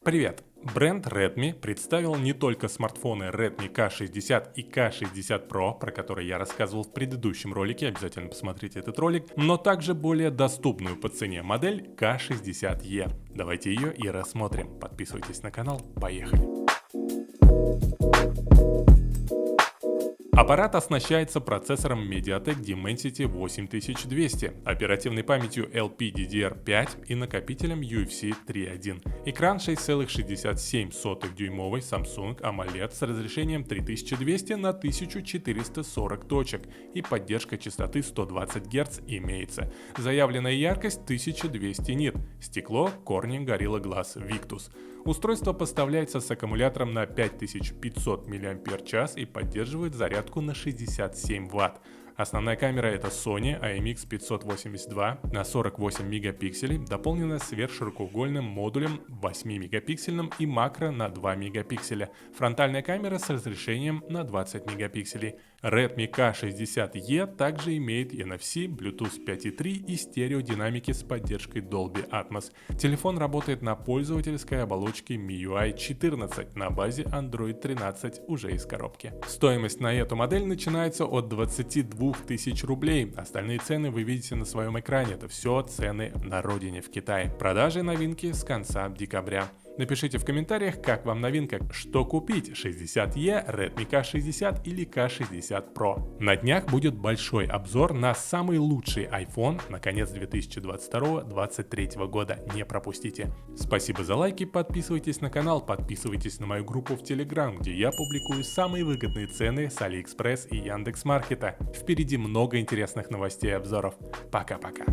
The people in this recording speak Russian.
Привет! Бренд Redmi представил не только смартфоны Redmi K60 и K60 Pro, про которые я рассказывал в предыдущем ролике, обязательно посмотрите этот ролик, но также более доступную по цене модель K60e. Давайте ее и рассмотрим. Подписывайтесь на канал, поехали! Аппарат оснащается процессором MediaTek Dimensity 8200, оперативной памятью LPDDR5 и накопителем UFC 3.1. Экран 6,67 дюймовый Samsung AMOLED с разрешением 3200 на 1440 точек и поддержка частоты 120 Гц имеется. Заявленная яркость 1200 нит. Стекло Corning Gorilla Glass Victus. Устройство поставляется с аккумулятором на 5500 мАч и поддерживает зарядку на 67 Вт. Основная камера это Sony IMX582 на 48 мегапикселей, дополненная сверхширокоугольным модулем 8-мегапиксельным и макро на 2 мегапикселя. Фронтальная камера с разрешением на 20 мегапикселей. Redmi K60e также имеет NFC, Bluetooth 5.3 и стереодинамики с поддержкой Dolby Atmos. Телефон работает на пользовательской оболочке MIUI 14 на базе Android 13 уже из коробки. Стоимость на эту модель начинается от 22 тысяч рублей. Остальные цены вы видите на своем экране. Это все цены на родине в Китае. Продажи новинки с конца декабря. Напишите в комментариях, как вам новинка, что купить, 60e, Redmi K60 или K60 Pro. На днях будет большой обзор на самый лучший iPhone на конец 2022-2023 года. Не пропустите. Спасибо за лайки, подписывайтесь на канал, подписывайтесь на мою группу в Telegram, где я публикую самые выгодные цены с AliExpress и Яндекс.Маркета. Впереди много интересных новостей и обзоров. Пока-пока.